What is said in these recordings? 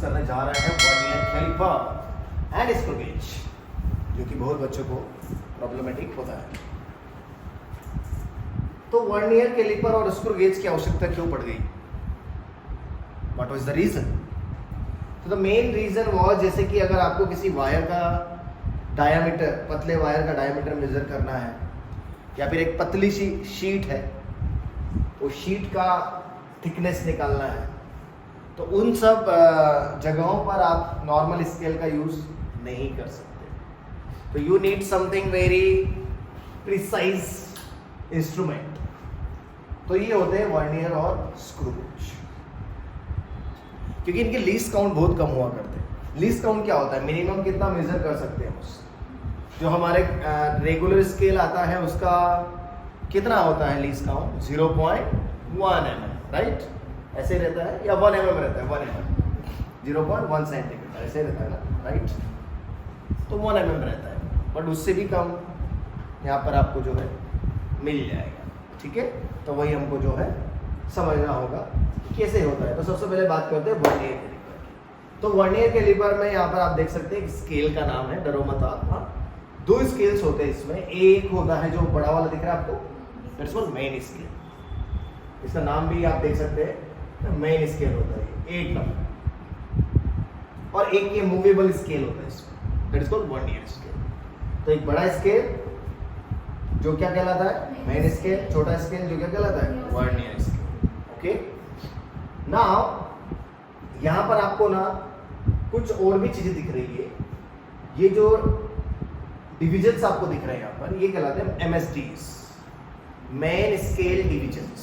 करने जा रहे हैं vernier calliper and screw gauge, जो कि बहुत बच्चों को प्रॉब्लमेटिक होता है। तो वर्नियर कैलिपर और स्क्रू गेज की आवश्यकता क्यों पड़ गई? What was the reason? तो द मेन रीजन वाज, जैसे कि अगर आपको किसी वायर का डायामीटर, पतले वायर का डायामीटर मेजर करना है, या फिर एक पतली सी शीट है, वो शीट का थिकनेस निकालना है, तो उन सब जगहों पर आप नॉर्मल स्केल का यूज नहीं कर सकते। तो you need something very precise instrument. तो ये होते हैं वर्नियर और स्क्रू गेज, क्योंकि इनके लीस्ट काउंट बहुत कम हुआ करते हैं। लीस्ट काउंट क्या होता है? मिनिमम कितना मेजर कर सकते हैं उससे। जो हमारे रेगुलर स्केल आता है उसका कितना होता है लीस्ट काउंट? 0.1 mm, right? ऐसे रहता है, या 1 mm रहता है, 1 mm 0.1 सेंटीमीटर ऐसे रहता है ना, राइट? तो 1 mm रहता है, बट उससे भी कम यहाँ पर आपको जो है मिल जाएगा, ठीक है? तो वही हमको जो है समझना होगा कैसे होता है। तो सबसे पहले बात करते हैं वर्नियर कैलिपर। तो वर्नियर कैलिपर में यहाँ पर आप देख सकते हैं स्केल का नाम है, डरो मत आप। हाँ, 2 स्केल्स होते हैं इसमें। एक होता है जो बड़ा वाला दिख रहा है आपको, दैट्स कॉल्ड मेन स्केल। इसका नाम भी आप देख सकते हैं, मेन स्केल होता है 8 नंबर। और एक ये मूवेबल स्केल होता है इसमें, that is called vernier scale. तो एक बड़ा स्केल जो क्या कहलाता है? Main scale. छोटा स्केल जो क्या कहलाता है? Vernier scale. ओके, नाउ यहां पर आपको ना कुछ और भी चीजें दिख रही है। ये जो डिविजन्स आपको दिख रहे हैं यहाँ पर, ये कहलाते हैं MSDs, मेन स्केल डिविजन्स।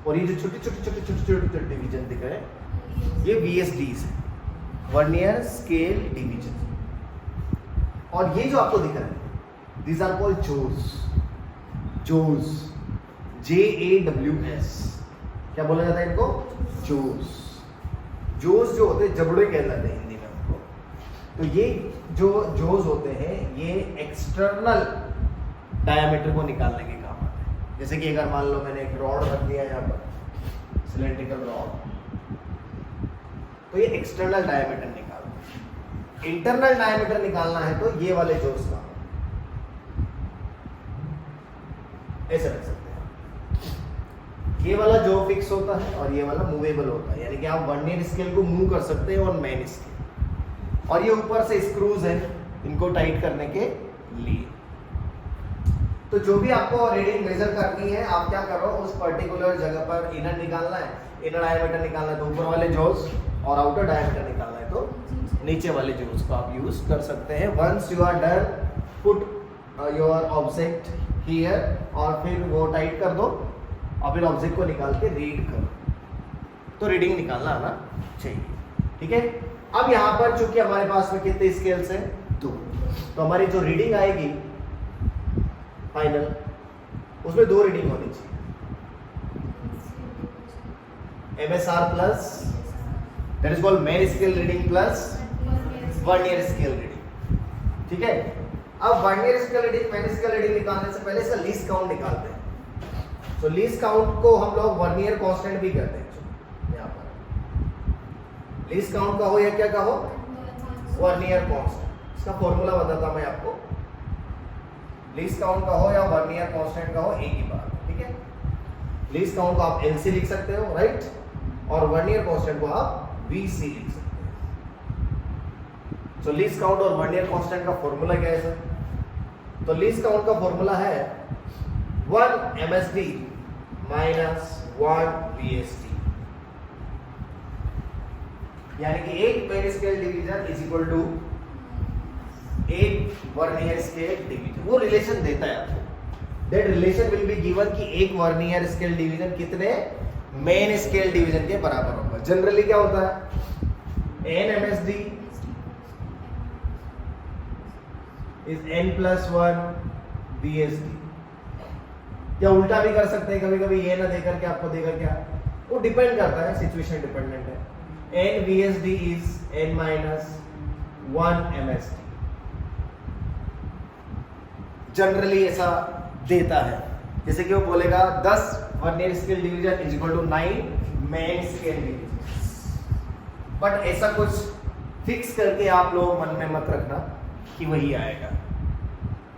और ये जो छोटे छोटे डिवीजन दिख रहे हैं, ये VSDs है, वर्नियर स्केल डिवीजन। और ये जो आपको दिख रहा है, these are called jaws, JAWS। क्या बोला जाता है इनको? jaws। jaws जो होते हैं जबड़े कहलाते हैं हिंदी में हमको। तो ये जो jaws होते हैं, ये एक्सटर्नल डायमीटर को निकालने के काम आते हैं। जैसे कि अगर मान लो मैंने एक रॉड रख दिया यहाँ पर, सिलेंड्रिकल रॉड, तो ये एक्सटर्नल डायमीटर निकालना है। इंटरनल डायमीटर निकालना है तो ये वाले jaws का ऐसे रख सकते हैं। ये वाला जो फिक्स होता है और ये वाला मूवेबल होता है, यानी कि आप वर्नियर स्केल को मूव कर सकते हैं और मेन स्केल। और ये ऊपर से स्क्रूज हैं इनको टाइट करने के लिए। तो जो भी आपको रीडिंग मेजर करनी है, आप क्या करो, उस पर्टिकुलर जगह पर इनर निकालना है, इनर डायमीटर निकालना है तो ऊपर वाले जॉस, और आउटर डायमीटर निकालना है तो नीचे वाले जॉस को आप यूज कर सकते हैं। Once you are done, put your object here, और फिर वो टाइट कर दो, और फिर ऑब्जेक्ट को निकाल के रीड करो। तो रीडिंग निकालना आना चाहिए, ठीक है? अब यहाँ पर चूंकि हमारे पास में कितने स्केल्स हैं? 2। तो हमारी जो रीडिंग आएगी फाइनल, उसमें 2 रीडिंग होनी चाहिए। MSR plus, that is called main scale reading, plus vernier scale reading, ठीक है? अब vernier scale reading, main scale reading निकालने से पहले इसका लीस्ट काउंट निकालते हैं। तो लीस्ट काउंट को हम लोग वर्नियर कांस्टेंट भी करते हैं। यहाँ पर लीस्ट काउंट का हो या क्या का हो? Vernier constant. इसका फॉर्मूला बताता मैं आपको। लीस्ट काउंट का हो या वर्नियर कांस्टेंट का हो, एक ही बात, ठीक है? लीस्ट काउंट को आप LC लिख सकते हो, राइट? और वर्नियर कांस्टेंट को आप VC लिख सकते हो। तो लीस्ट काउंट और वर्नियर कांस्टेंट का फॉर्मूला क्या है सर? तो लीस्ट काउंट का फॉर्मूला है 1 MSD माइनस 1 VSD, यानी कि एक main scale division is equal to एक वर्नियर स्केल डिवीजन। वो रिलेशन देता है आपको। That relation will be given कि एक वर्नियर स्केल डिवीजन कितने मेन स्केल डिवीजन के बराबर होगा। जनरली क्या होता है? n MSD is n plus 1 VSD। या उल्टा भी कर सकते हैं, कभी कभी ये ना देकर के आपको देगा क्या, वो डिपेंड करता है, सिचुएशन डिपेंडेंट है। n VSD is n minus 1 MSD, generally ऐसा देता है। जैसे कि वो बोलेगा 10 vernier scale division is equal to 9 main scale division, but ऐसा कुछ फिक्स करके आप लोग मन में मत रखना कि वही आएगा,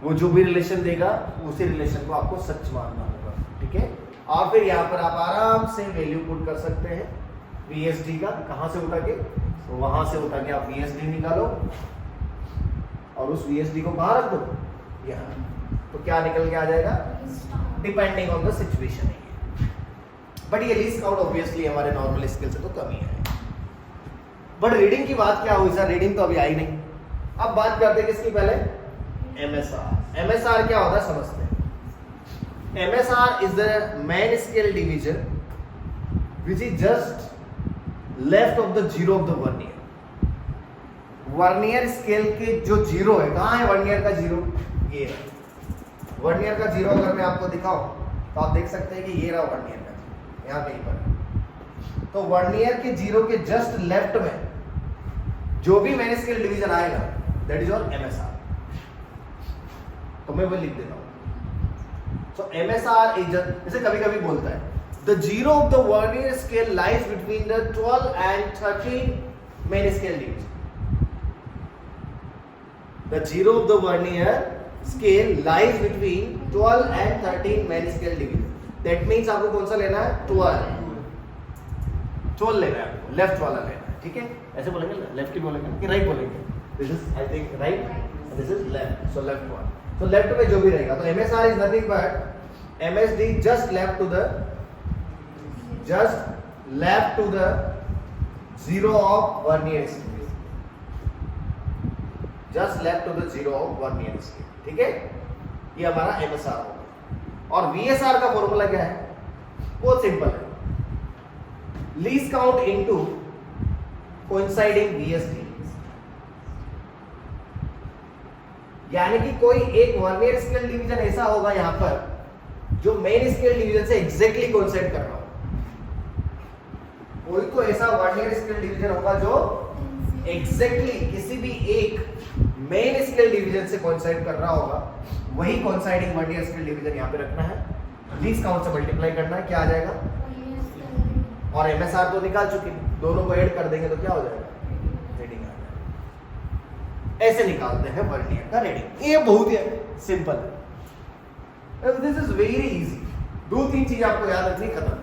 वो जो भी रिलेशन देगा उसी रिलेशन को आपको सच मानना होगा, ठीक है। और फिर यहाँ पर आप आराम से वैल्यू पुट कर सकते हैं VSD का, कहाँ से उठा के, तो वहां से उठा के आप VSD निकालो और उस VSD को कहाँ रख दो, यहाँ, तो क्या निकल के आ जाएगा, डिपेंडिंग ऑन द सिचुएशन है। बट ये लीस्ट काउंट ऑब्वियसली हमारे नॉर्मल स्केल से तो कम ही है। बट रीडिंग की बात क्या हुई सर, रीडिंग तो अभी आई नहीं। अब बात करते हैं किसकी, पहले MSR। MSR क्या होता है समझते हैं। MSR is the main scale division which is just left of the zero of the vernier. Vernier scale के जो जीरो है, कहाँ है वर्नियर का जीरो, ये है वर्नियर का जीरो। अगर मैं आपको दिखाऊं तो आप देख सकते हैं कि ये रहा वर्नियर का जीरो, यहाँ कहीं पर। तो वर्नियर के जीरो के जस्ट लेफ्ट में जो भी मैन स्केल डिवीजन आएगा दैट इज योर MSR। तो मैं वो लिख देता हूं। सो MSR इज, जैसे कभी कभी बोलता है the zero of the vernier scale lies between the 12 and 13 main scale division. The zero of the vernier scale lies between 12 and 13 main scale division. That means आपको कौन सा लेना है, 12 लेना है आपको, लेफ्ट वाला लेना है, ठीक है। ऐसे बोलेंगे, लेफ्ट ही बोलेंगे कि राइट बोलेंगे, this is I think right, this is left, so left one. तो लेफ्ट में जो भी रहेगा, तो MSR is nothing but MSD just left to the zero of vernier scale, just left to the zero of vernier scale, ठीक है। ये हमारा MSR होगा। और VSR का फॉर्मूला क्या है, बहुत सिंपल है, least count into coinciding VSD। यानी कि कोई एक वर्नियर स्केल डिवीजन ऐसा होगा यहां पर जो मेन स्केल डिवीजन से एग्जैक्टली कोइंसाइड कर रहा हो। कोई तो ऐसा वर्नियर स्केल डिवीजन होगा जो एग्जैक्टली किसी भी एक मेन स्केल डिवीजन से कोइंसाइड कर रहा होगा, वही कोइंसाइडिंग वर्नियर स्केल डिवीजन यहां पे रखना है, लीस्ट काउंट से मल्टीप्लाई करना है, क्या आ जाएगा, और MSR तो निकाल चुके हैं, दोनों को ऐड कर देंगे तो क्या हो जाएगा, रीडिंग आ जाएगा। ऐसे निकालते हैं वर्नियर का रीडिंग। ये बहुत ही सिंपल है, दिस इज वेरी इजी। 2-3 चीज आपको याद रखनी, खत्म।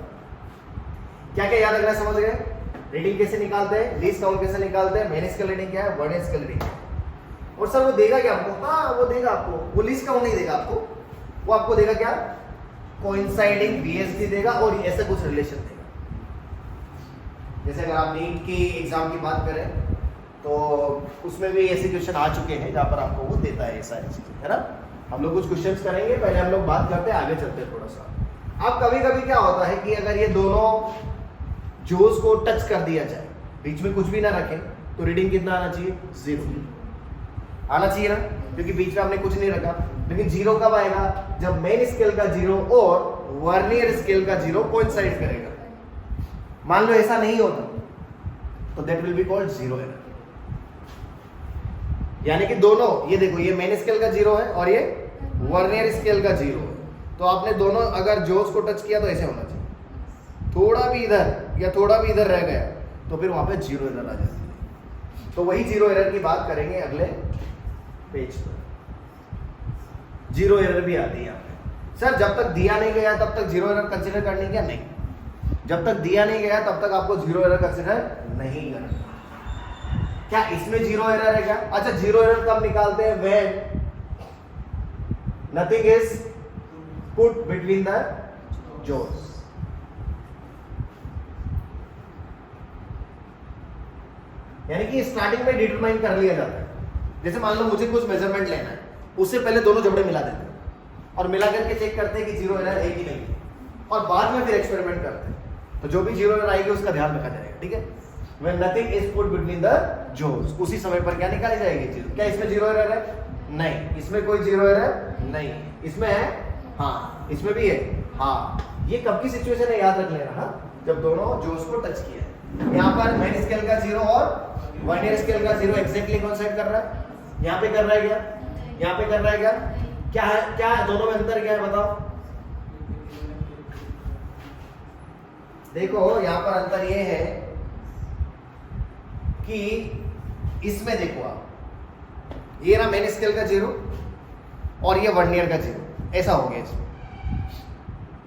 क्या क्या याद रखना है, समझ गए। रीडिंग कैसे निकालते हैं, लीस्ट काउंट कैसे निकालते हैं, मेन स्केल रीडिंग क्या है, वर्नियर स्केल रीडिंग। और सर वो देगा क्या आपको, हाँ वो देगा आपको, वो लीस्ट काउंट नहीं देगा आपको, वो आपको देगा क्या, कोइंसाइडिंग VSD देगा और ऐसे कुछ रिलेशन देगा। जैसे अगर आप नीट की एग्जाम की बात करें तो उसमें भी ऐसे क्वेश्चन आ चुके हैं जहां पर आपको वो देता है ये सारी चीजें, है ना। हम लोग कुछ क्वेश्चंस करेंगे, पहले हम लोग बात करते हैं, आगे चलते हैं थोड़ा सा। अब कभी कभी क्या होता है कि अगर ये दोनों जोस को टच कर दिया जाए, बीच में कुछ भी ना रखें, तो रीडिंग कितना आना चाहिए, 0 आना चाहिए ना, क्योंकि बीच में हमने कुछ नहीं रखा। लेकिन 0 कब आएगा, जब मेन स्केल का 0 और वर्नियर स्केल का 0 कोइंसाइड करेगा। मान लो ऐसा नहीं होता तो that will be called 0 error. यानी कि दोनों, ये देखो, ये मेन स्केल का 0 है और ये वर्नियर स्केल का 0 है, तो आपने दोनों अगर जोस को टच किया तो ऐसे होना चाहिए, थोड़ा भी इधर या थोड़ा भी इधर रह गया तो फिर वहां पे 0 एरर आ जाती है। तो वही 0 एरर की बात करेंगे अगले पेज पर। 0 एरर भी आती है यहाँ पे। सर जब तक दिया नहीं गया तब तक 0 एरर कंसिडर करनी क्या, नहीं, जब तक दिया नहीं गया तब तक आपको 0 एरर कंसिडर नहीं करना। क्या इसमें 0 एरर है क्या, अच्छा 0 एरर कब निकालते हैं, when nothing is put between the jaws. यानी कि स्टार्टिंग में डिटरमाइन कर लिया जाता है। जैसे मान लो मुझे कुछ मेजरमेंट लेना है, उससे पहले दोनों जबड़े मिला देते हैं और मिला करके चेक करते हैं कि 0 एरर है कि नहीं, और बाद में फिर एक्सपेरिमेंट करते हैं, तो जो भी 0 एरर आएगी उसका ध्यान रखा जाएगा, ठीक है। When nothing is put between the jaws, उसी समय पर क्या निकाली जाएगी चीज। क्या इसमें 0 एरर है, नहीं, इसमें कोई 0 एरर नहीं, इसमें है, हाँ, इसमें भी है, हाँ। ये कब की सिचुएशन है याद रख लेना, हाँ, जब दोनों जोस को टच किया है। यहाँ पर मेन स्केल का 0 और वर्नियर स्केल का 0 एग्जैक्टली कोइंसाइड कर रहा है, यहाँ पे कर रहा है क्या, यहाँ पे कर रहा है क्या, क्या है, क्या दोनों में अंतर क्या है बताओ। देखो यहाँ पर अंतर ये है कि इसमें देखो आप, ये रहा मेन स्केल का 0 और ये वर्नियर का 0, ऐसा हो गया इसमें।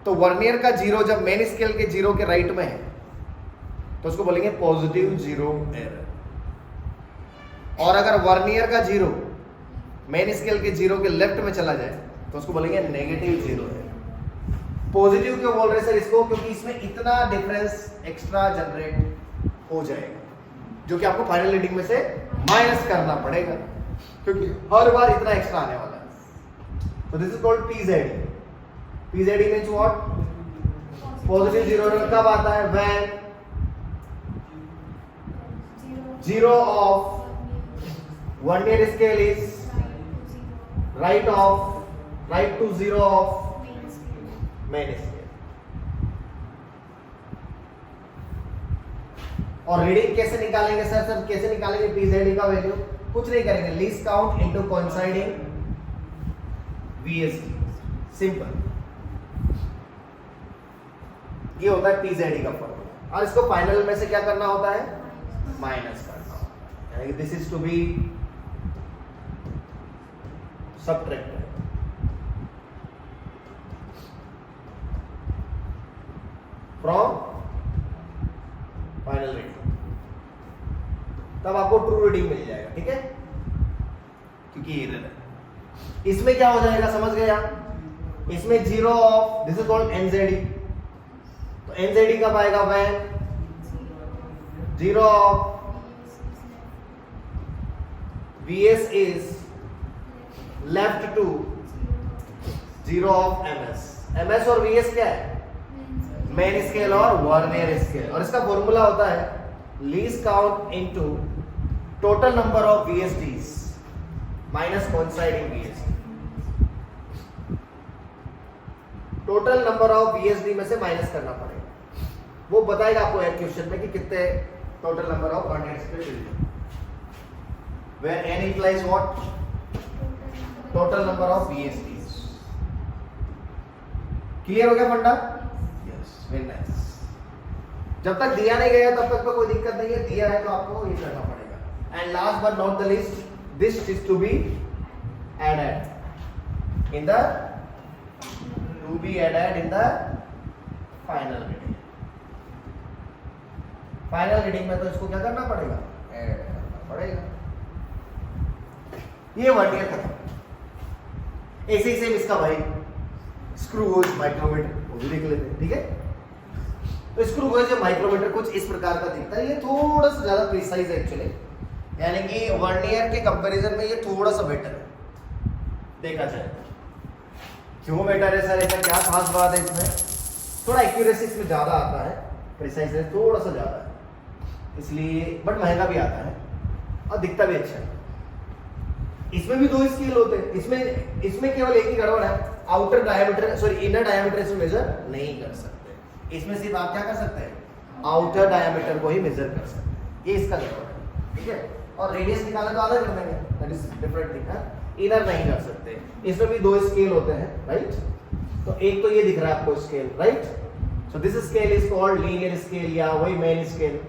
तो वर्नियर का 0 जब मेन स्केल के 0 के राइट में है तो उसको बोलेंगे पॉजिटिव 0 एरर, और अगर वर्नियर का 0 मेन स्केल के 0 के लेफ्ट में चला जाए तो उसको बोलेंगे नेगेटिव 0 एरर। पॉजिटिव क्यों बोल रहे सर इसको? क्योंकि इसमें इतना डिफरेंस एक्स्ट्रा जनरेट हो जाएगा जो कि आपको फाइनल रीडिंग में से माइनस करना पड़ेगा, क्योंकि हर बार इतना एक्स्ट्रा आने वाला है। तो this is called PZD. PZD means what? Positive 0 error कब आता है? When 0 of vernier scale is right to 0 of main scale. और रीडिंग कैसे निकालेंगे सर? सर कैसे निकालेंगे पीजेडी का वैल्यू? कुछ नहीं करेंगे, least count into coinciding VSD, simple. ये होता है पीजेडी का फॉर्मूला, और इसको फाइनल में से क्या करना होता है? माइनस करना होता है, यानी this is to be subtracted. From final reading, तब आपको ट्रू रीडिंग मिल जाएगा, ठीक है? क्योंकि ये एरर है। इसमें क्या हो जाएगा समझ गए आप? इसमें 0 of, this is called NZD. तो एनजेडी कब आएगा? When 0 of VS is left to 0 of MS. MS और वीएस क्या है? मेन स्केल और वर्नियर स्केल, और इसका फॉर्मूला होता है least count into total number of VSDs minus coinciding VSD. Total number of VSD में से माइनस करना पड़ेगा, वो बताएगा आपको एक क्वेश्चन में कि कितने total number of vernier scale, where n implies what? Total number of VSDs. Clear हो गया फंडा? Very nice. जब तक दिया नहीं गया तब तक तो कोई दिक्कत नहीं है, दिया है तो आपको ये करना पड़ेगा। And last but not the least, this is to be added in the final reading. Final reading में तो इसको क्या करना पड़ेगा? ऐड करना पड़ेगा। ये वर्नियर खत्म। ऐसे ही सेम इसका भाई स्क्रू गेज माइक्रोमीटर, वो भी देख लेते हैं, ठीक है? तो स्क्रू गेज माइक्रोमीटर कुछ इस प्रकार का दिखता है। ये थोड़ा सा ज्यादा प्रिसाइज है एक्चुअली, यानी कि वर्नियर के कंपैरिजन में ये थोड़ा सा बेटर है देखा जाए। क्यों बेटर है सर? ऐसा क्या खास बात है इसमें? थोड़ा एक्यूरेसी इसमें ज्यादा आता है, प्रिसाइजनेस थोड़ा सा ज्यादा है, इसलिए बट महंगा भी आता है और दिखता भी अच्छा है। इसमें भी 2 स्केल होते हैं। इसमें केवल एक ही गड़बड़ है, outer diameter sorry inner diameter से मेजर नहीं कर सकते। इसमें सिर्फ आप क्या कर सकते हैं? आउटर डायमीटर को ही मेजर कर सकते हैं। ये इसका गड़बड़ है, ठीक है? और रेडियस निकालना तो आधा कर देंगे, दैट इज डिफरेंट थिंग है। इनर नहीं कर सकते। इसमें भी 2 स्केल होते हैं, राइट? तो एक तो ये दिख रहा है आपको scale, right? So this scale is called linear scale या वही मेन स्केल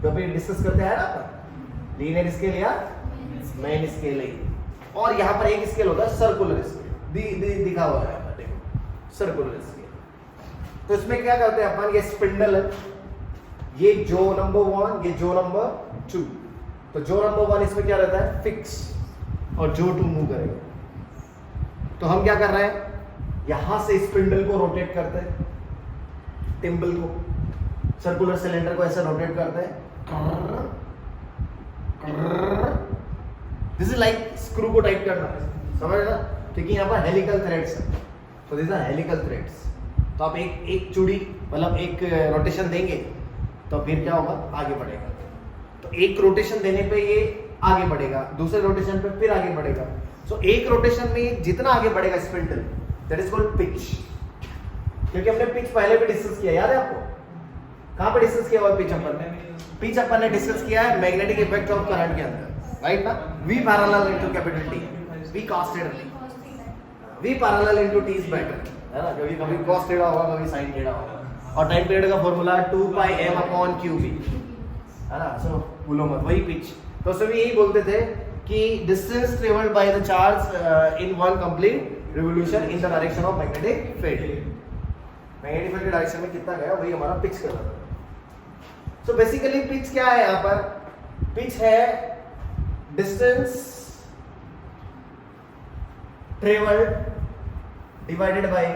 जो भी डिस्कस करते हैं ना, लीनियर स्केल या मेन स्केल है। और यहाँ पर एक स्केल होता है सर्कुलर स्केल, दिखा हुआ है यहाँ पर, देखो सर्कुलर स्केल। तो इसमें क्या करते हैं अपन? ये स्पिंडल है, ये जो नंबर 1, ये जो नंबर 2। तो जो नंबर 1 इसमें क्या रहता है? फिक्स, और जो 2 मूव करेगा। तो हम क्या कर रहे हैं? यहां से स्पिंडल को रोटेट करते हैं, टिम्बल को, सर्कुलर सिलेंडर को ऐसे रोटेट करते हैं। दिस इज लाइक स्क्रू को टाइट करना, समझ ना? क्योंकि यहाँ पर हेलिकल थ्रेड्स है, तो दिस आर हेलिकल थ्रेड्स। तो आप एक चूड़ी मतलब एक रोटेशन देंगे तो फिर क्या होगा? आगे बढ़ेगा। तो एक रोटेशन देने पे ये आगे बढ़ेगा, दूसरे रोटेशन पे फिर आगे बढ़ेगा। सो एक रोटेशन में जितना आगे बढ़ेगा spindle, that is called pitch. क्योंकि हमने पिच पहले भी डिस्कस किया, याद है आपको? कहां पे डिस्कस किया हुआ पिच अपन ने? पिच अपन ने डिस्कस किया है मैग्नेटिक इफेक्ट ऑफ करंट के अंदर, राइट ना? V parallel into capital T, V cos theta, V parallel into T is better, है ना? क्योंकि कभी cos थीटा होगा, कभी sin थीटा होगा। और टाइम पीरियड का फार्मूला 2 पाई m अपॉन qb, है ना? सो भूलो मत, वही पिच। तो उसमें भी यही बोलते थे कि distance travelled by the charge in one complete revolution in the direction of magnetic field. Magnetic field के डायरेक्शन में कितना गया वही हमारा पिच कहलाता है। सो बेसिकली पिच क्या है यहाँ पर? पिच है distance travelled divided by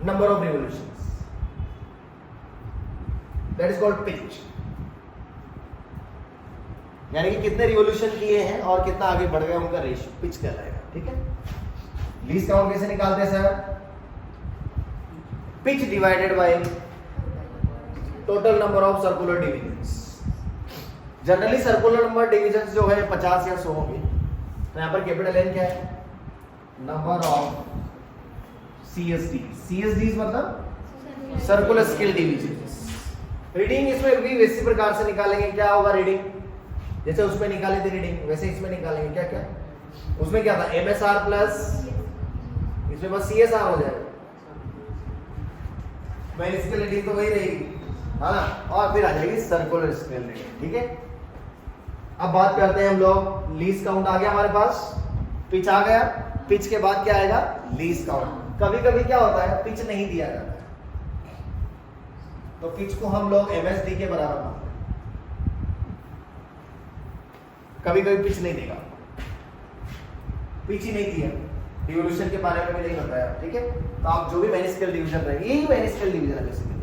number of revolutions, that is called pitch. यानी कि कितने रिवोल्यूशन किए हैं और कितना आगे बढ़ गया उनका रेशियो पिच कहलाएगा। ठीक है, लीस्ट काउंट कैसे निकालते हैं sir? Pitch divided by total number of circular divisions. Generally circular number divisions जो है 50 या 100 होंगे। तो यहां पर कैपिटल एन क्या है? Number of CSD। CSD मतलब सर्कुलर स्केल डिवीजन्स। रीडिंग इसमें भी इसी प्रकार से निकालेंगे। क्या होगा रीडिंग? जैसे उसमें निकाले थे रीडिंग वैसे इसमें निकालेंगे। क्या क्या उसमें क्या था? MSR प्लस इसमें बस CSR हो जाएगा। मैंने इसके रीडिंग तो वही रहेगी, हाँ ना, और फिर आ जाएगी सर्कुलर स्केल रीडिंग। ठीक है, अब बात करते हैं हम लोग। लीस्ट काउंट आ गया हमारे पास, पिच आ गया, पिच के बाद क्या आएगा? Least count. कभी कभी क्या होता है पिच नहीं दिया जाता है, तो पिच को हम लोग MSD के बराबर मानते हैं। कभी कभी पिच नहीं देगा, पिच ही नहीं दिया, रिवोल्यूशन के बारे में भी नहीं बताया। ठीक है, तो आप जो भी मैनी स्केल डिवीजन रहेंगे, यही मैनी स्केल डिवीजन है बेसिकली।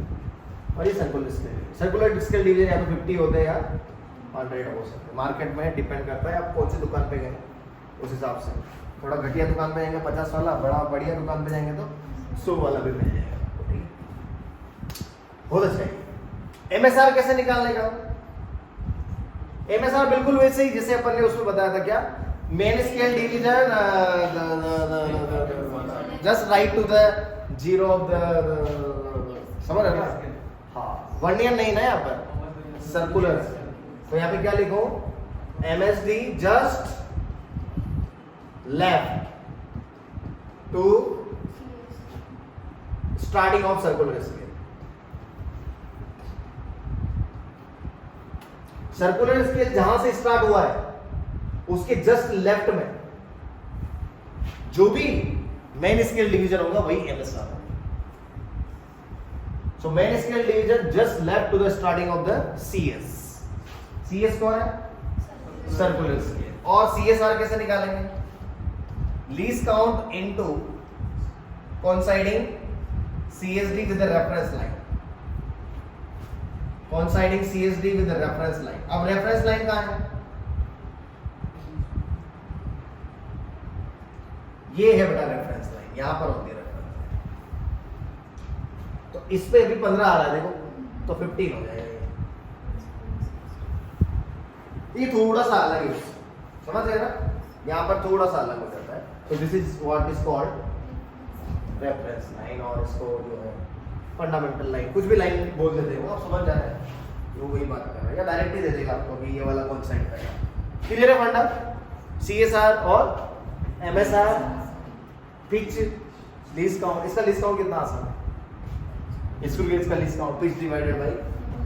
और ये circular scale, circular scale division या तो 50 होते हैं या 100 हो सकते हैं। मार्केट में डिपेंड करता है आप कौन सी दुकान पे गए, उस हिसाब से। थोड़ा घटिया दुकान पे जाएंगे 50 वाला, बड़ा बढ़िया दुकान पे जाएंगे तो 100 वाला भी मिल जाएगा। ठीक है, बहुत अच्छा है। MSR कैसे निकालने का? MSR बिल्कुल वैसे ही जैसे अपन ने उसमें बताया था। क्या? Main scale division just right to the zero of the, समझ रहे ना? हाँ, वर्नियर नहीं ना यहाँ पर, सर्कुलर। तो यहाँ पे क्या लिखो? MSD just left to starting of circular scale. Circular scale जहां से स्टार्ट हुआ है उसके जस्ट लेफ्ट में जो भी मेन स्केल डिवीजन होगा वही MSR होगा। So main scale division just left to the starting of the CS। CS कौन है? Circular scale. और CSR कैसे निकालेंगे? Least count into coinciding CSD with the reference line. Coinciding CSD with the reference line. अब reference line कहां है? ये है बेटा रेफरेंस लाइन, यहां पर होती है रेफरेंस लाइन। तो इस पे भी 15 आ रहा है, देखो, तो 15 हो जाएगा। ये थोड़ा सा अलग है, समझ रहे ना? यहां पर थोड़ा सा अलग हो जाता है। तो this is what is called reference line, और इसको जो है फंडामेंटल लाइन, कुछ भी लाइन बोल देते हैं, वो आप समझ जा रहे हैं, वो वही बात कर रहे हैं। या डायरेक्ट ही दे देगा आपको कि ये वाला कौन साइड का है। क्लियर है फंडा? CSR और MSR, पिच, लीस्ट काउंट। इसका लीस्ट काउंट कितना आसान है? स्कूल गेज का least count pitch divided by,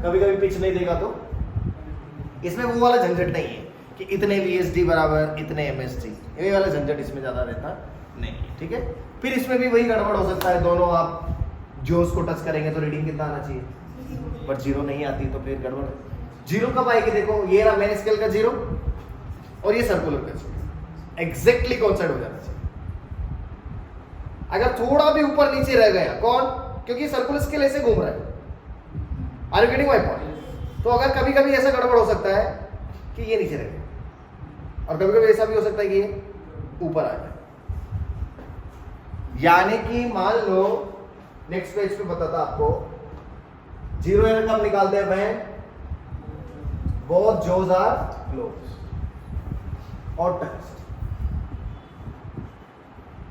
कभी कभी पिच नहीं देगा तो इसमें वो वाला झंझट नहीं है कि इतने VSD बराबर इतने MSD, ये वाला झंझट इसमें ज्यादा रहता नहीं है। ठीक है, फिर इसमें भी वही गड़बड़ हो सकता है, दोनों आप जो उसको टच करेंगे तो रीडिंग कितना आना चाहिए, पर 0 नहीं आती तो फिर गड़बड़ है। 0 कब आएगी? देखो, ये रहा मेन स्केल का 0 और ये सर्कुलर का 0, एग्जैक्टली कोइंसाइड हो जाना चाहिए। अगर थोड़ा भी ऊपर नीचे रह गया, कौन? क्योंकि सर्कुलर स्केल ऐसे घूम रहा है। Are you getting my point? तो अगर कभी कभी ऐसा गड़बड़ हो सकता है कि ये नीचे रह गया, और कभी कभी ऐसा भी हो सकता है कि ये ऊपर आ जाए। यानी कि मान लो, नेक्स्ट पेज पे बताता आपको, 0 एरर कब निकालते हैं? मैं बोथ जोज आर क्लोज और टच्ड,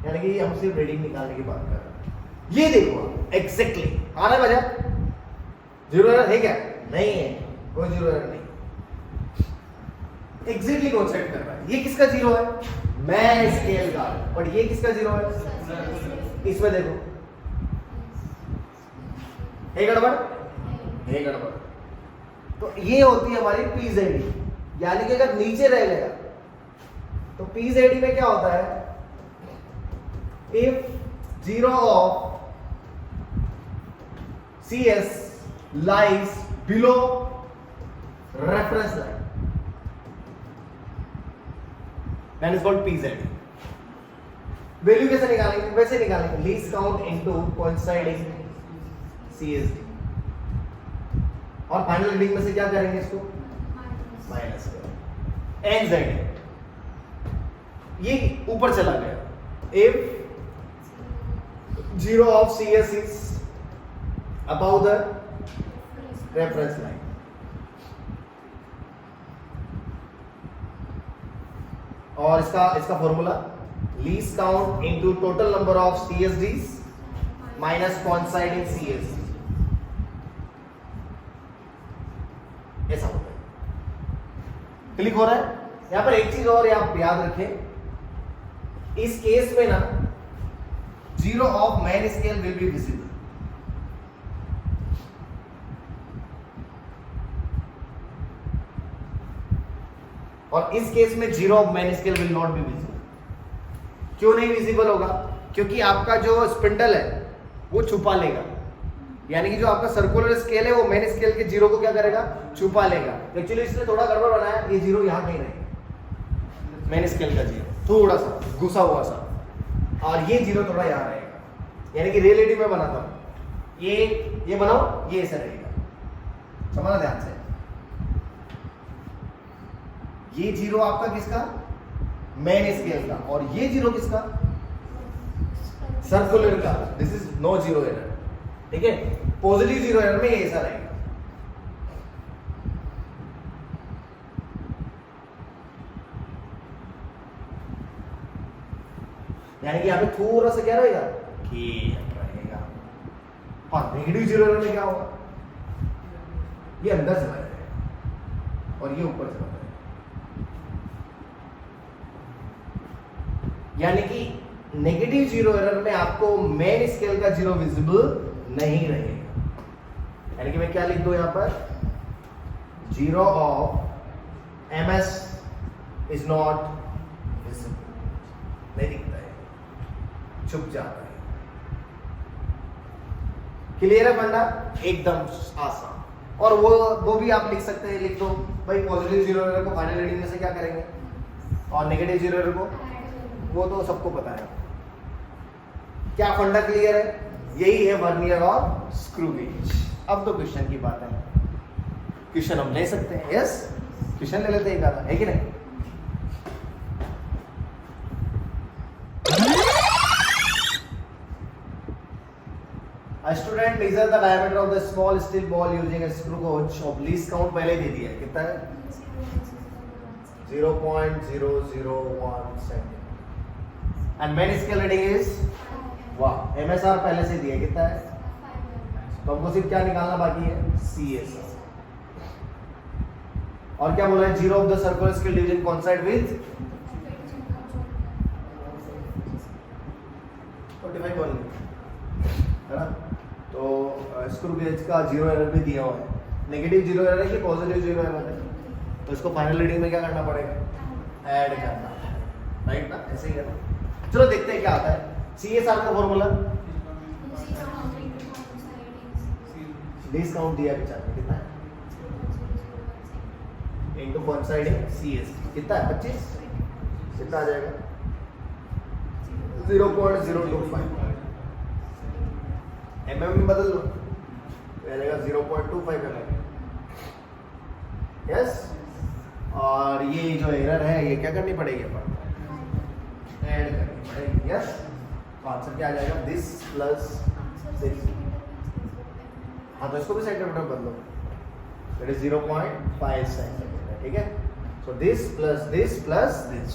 यानी कि हम सिर्फ रीडिंग निकालने की बात कर रहे हैं। ये देखो एग्जैक्टली आ रहा है वजह, 0 एरर है क्या? नहीं है, कोई 0 एरर नहीं, एग्जैक्टली कोइंसाइड कर रहा है। ये किसका 0 है? मैन स्केल का। और ये किसका 0 है? इसमें देखो, है गड़बड़? है गड़बड़। तो ये होती है हमारी पीजेडी, यानी कि अगर नीचे रह गया तो पीजेडी में क्या होता है, if zero of C S lies below reference line, that is called PZD. Value कैसे निकालेंगे, वैसे निकालेंगे, least count into coinciding CSD, और फाइनल रीडिंग में से क्या करेंगे इसको, माइनस करेंगे। एनजेड ये ऊपर चला गया, if zero of CS is about the reference line, और इसका formula least count into total number of CSDs minus coinciding CSD, ऐसा होता है। क्लिक हो रहा है। यहां पर एक चीज और आप याद रखें, इस केस में ना zero of main scale will be visible, और इस केस में zero of main scale will not be visible. क्यों नहीं विजिबल होगा, क्योंकि आपका जो स्पिंडल है वो छुपा लेगा, यानी कि जो आपका सर्कुलर स्केल है वो मेन स्केल के जीरो को क्या करेगा, छुपा लेगा। एक्चुअली इसने थोड़ा गड़बड़ बनाया, ये जीरो यहां कहीं रहेगा, मेन स्केल का जीरो थोड़ा सा घुसा हुआ सा, और ये जीरो थोड़ा यहां रहेगा, यानी कि रियलिटी में बनाता हूं, ये बनाओ, ये ऐसा रहेगा, समझना ध्यान से। ये जीरो आपका किसका, मेन स्केल का, और ये जीरो किसका, सर्कुलर का। This is no zero error, ठीक है। पॉजिटिव जीरो एरर में ये ऐसा रहेगा, यानी कि यहां पे थोड़ा सा क्या रहेगा, कि रहेगा। हाँ, नेगेटिव जीरो एरर में क्या होगा, ये अंदर चला जाएगा और ये ऊपर चला जाएगा, यानी कि नेगेटिव जीरो एरर में आपको मेन स्केल का जीरो विजिबल नहीं रहेगा। यानी कि मैं क्या लिख दूं यहां पर, zero of M S is not visible, नहीं दिखता है, छुप जाता है। क्लियर है बंदा, एकदम आसान। और वो भी आप लिख सकते हैं, लिख दो भाई पॉजिटिव जीरो एरर को फाइनल रीडिंग में से क्या करेंगे, और नेगेटिव जीरो एरर को, वो तो सबको पता है। क्या फंडा क्लियर है, यही है वर्नियर और स्क्रू गेज। अब तो क्वेश्चन की बात है, क्वेश्चन हम ले सकते हैं, यस क्वेश्चन ले लेते हैं, है कि नहीं। A student measure the diameter of the small steel ball using a screw gauge of least count पहले दे दिया है, कितना है 0.001 centimetre, and main scale reading is वाह, MSR पहले से दिया है, कितना है, तो हमको सिर्फ क्या निकालना बाकी है, CSR। और क्या बोला है, zero of the circular scale division coincide with 45 बोल है ना। तो स्क्रू गेज का जीरो एरर भी दिया हुआ है, नेगेटिव जीरो एरर है कि पॉजिटिव जीरो एरर है, तो इसको फाइनल रीडिंग में क्या करना पड़ेगा, ऐड करना है, राइट ना, ऐसे ही करना। चलो देखते हैं क्या आता है। CSR का फॉर्मूला लीस्ट काउंट दिया विचार में, कितना है, इनटू कोइंसाइडिंग CSD, कितना है 25, कितना आ जाएगा 0.025, mm में बदल लो, जाएगा 0.25 mm, यस। और ये जो एरर है ये क्या करनी पड़ेगी, अपन ऐड करनी पड़ेगी, यस। तो आंसर क्या आ जाएगा, दिस प्लस दिस, हाँ तो इसको भी सेंटीमीटर बदलो, दैट इज 0.5 सेंटीमीटर, ठीक है। So this plus this plus this,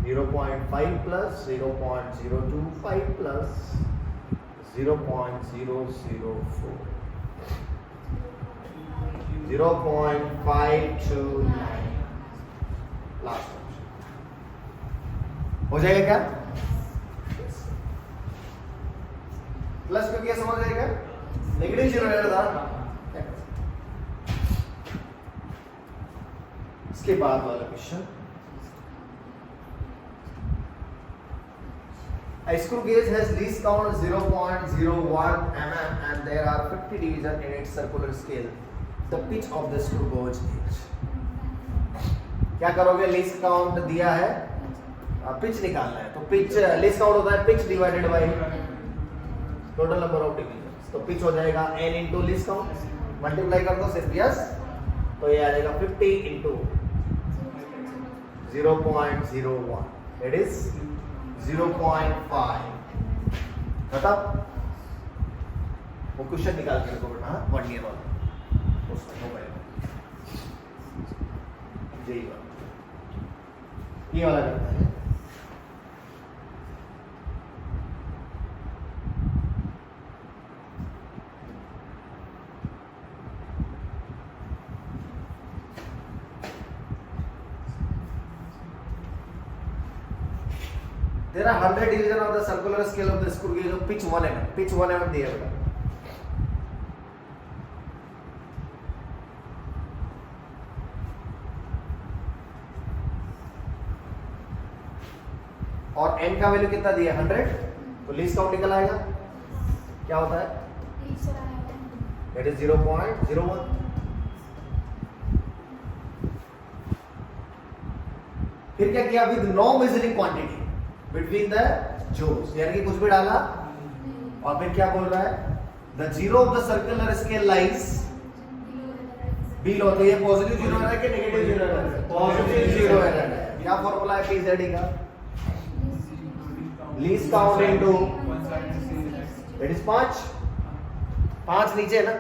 0.5 plus 0.025 plus 0.004, 0.529, last हो जाएगा क्या, प्लस क्योंकि समझ जाएगा, नेगेटिव जीरो एरर था, उसके बाद वाला question, a screw gauge has least count 0.01 mm and there are 50 divisions in its circular scale. The pitch of the screw gauge is, क्या करोगे? लीस्ट काउंट दिया है, पिच निकालना है, तो पिच लीस्ट काउंट होता है pitch divided by total number of division. तो पिच हो जाएगा n into least count, multiply कर दो सिर्फ, यस, तो ये आ जाएगा 50 इंटू 0.01, इट इज 0.5। बता वो क्वेश्चन निकाल के रखो बेटा, 1 ईयर वाला उसमें मोबाइल यही वाला, ये वाला करता है। There are 100 division of the circular scale of the screw gauge of pitch 1 mm, pitch 1 mm दिया बेटा। और n का वैल्यू कितना दिया? 100, तो लीस्ट काउंट निकल आएगा, क्या होता है? That is 0.01। फिर क्या किया? With no measuring quantity between the jaws, यानी कि कुछ भी डाला, और फिर क्या बोल रहा है? The zero of the circular scale lies below, तो ये पॉजिटिव जीरो है कि नेगेटिव जीरो है? पॉजिटिव जीरो है। क्या फॉर्मूला है पीजेडी का? Least count into, that is 5 नीचे ना,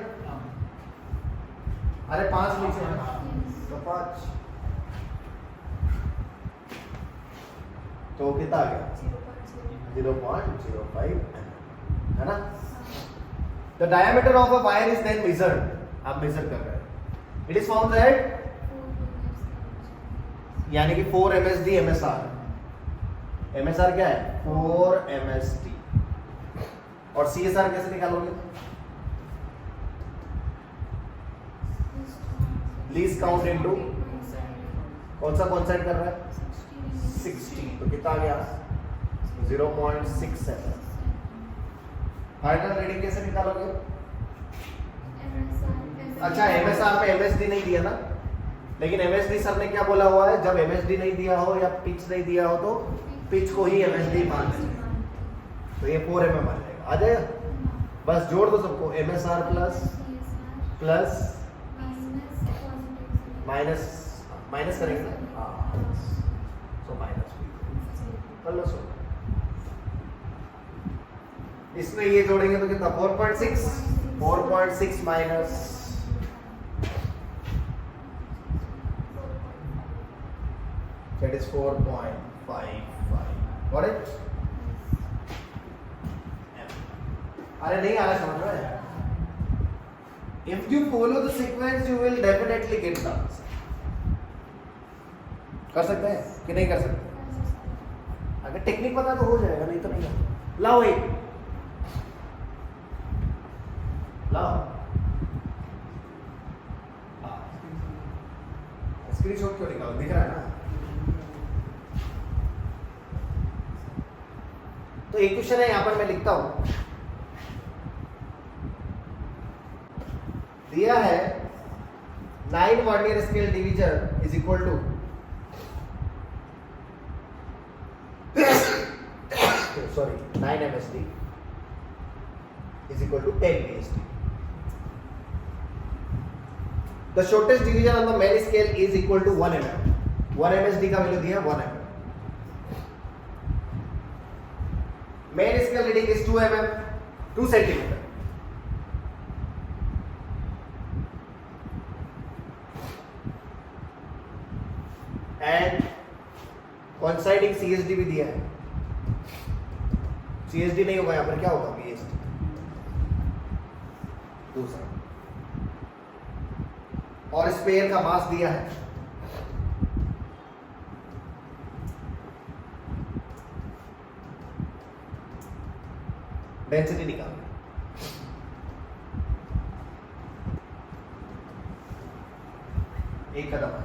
अरे 5 नीचे है तो 5, तो कितना आ गया? 0.05 है ना। The diameter of a wire is then measured, आप मेजर कर रहे हैं, इट इज फाउंड दैट, यानी कि 4 MSD MSR, MSR क्या है? 4 MSD, और CSR कैसे निकालोगे? लीस्ट काउंट इनटू कौन सा साइड कर रहा है? 60, तो कितना आ गया? 0.67। फाइनल रीडिंग कैसे निकालोगे? अच्छा, MSR में MSD नहीं दिया ना, लेकिन MSD सर ने क्या बोला हुआ है? जब MSD नहीं दिया हो या पिच नहीं दिया हो तो पिच को ही MSD मान लेंगे, तो ये 4 mm आ जाएगा, आ जाएगा। बस जोड़ दो सबको, MSR प्लस माइनस करेंगे, तो माइनस कर लो। सो इसमें ये जोड़ेंगे तो कितना? 4.6 minus, that is 4.55, got it? अरे नहीं आ रहा समझ रहा है? If you follow the sequence, you will definitely get the answer. कर सकते हैं कि नहीं कर सकते? अगर टेक्निक पता तो हो जाएगा, नहीं तो नहीं। लाओ एक, लाओ स्क्रीनशॉट क्यों निकालो? दिख रहा है ना? तो एक क्वेश्चन है, यहां पर मैं लिखता हूं, दिया है 9 vernier scale division is equal to, sorry, 9 MSD is equal to 10 VSD. The shortest division on the main scale is equal to 1 mm. 1 MSD का वैल्यू दिया 1 mm. Main scale reading is 2 mm, 2 centimeter. And coinciding CSD भी दिया है। CSD नहीं होगा यहाँ पर, क्या होगा? BSD। दूसरा, और स्पेयर का मास दिया है, डेंसिटी निकालना, एक कदम है,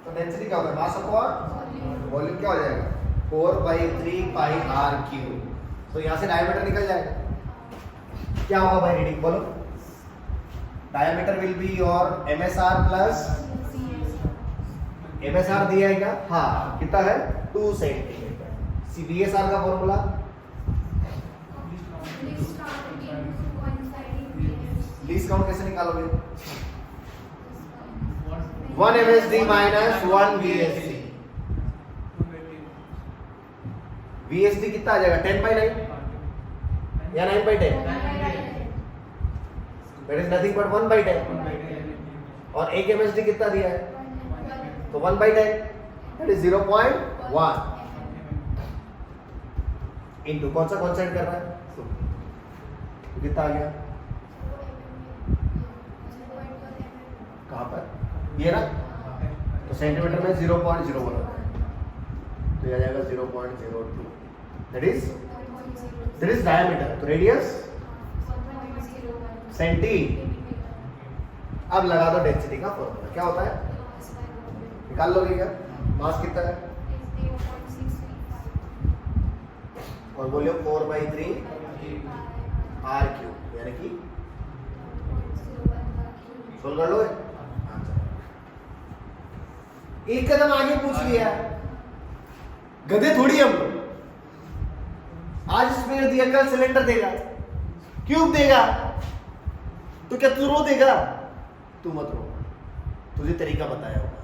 तो तो डेंसिटी क्या होता है, मास अपॉन वॉल्यूम क्या हो जाएगा, 4/3 पाई आर क्यूब। तो यहाँ से डायमीटर निकल जाएगा, क्या होगा भाई रीडिंग बोलो, diameter will be your MSR plus MSR दिया है क्या, हाँ कितना है 2 सेंटीमीटर। VSR का फॉर्मूला लीस्ट काउंट कैसे निकालोगे, 1 MSD माइनस 1 VSD। VSD कितना आ जाएगा 10/9 या 9/10, दैट इज नथिंग बट 1/10। और 1 MSD कितना दिया है, तो 1/10 दैट इज 0.1 इनटू कौन सा कॉन्स्टेंट कर रहा है, तो कितना आ गया, कहां पर ये ना, तो सेंटीमीटर में 0.01 होता है, तो ये आ जाएगा 0.02, दैट इज डायमीटर। तो रेडियस सेंटी। अब लगा दो डेंसिटी का फॉर्मूला, क्या होता है निकाल लोगे क्या, मास कितना है और बोलियो 4/3 आर क्यूब, यानी कि सोल्व कर लो। एक कदम आगे पूछ लिया, गधे थोड़ी हम लोग, आज स्फीयर दिया कल सिलेंडर देगा, क्यूब देगा, तो क्या तू रो देगा, तू मत रो, तुझे तरीका बताया होगा।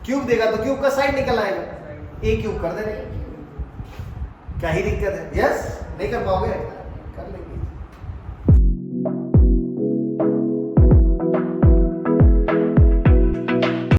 क्यूब देगा तो क्यूब का साइड निकल आएगा, ए क्यूब कर देंगे, क्या ही दिक्कत है, यस नहीं कर पाओगे।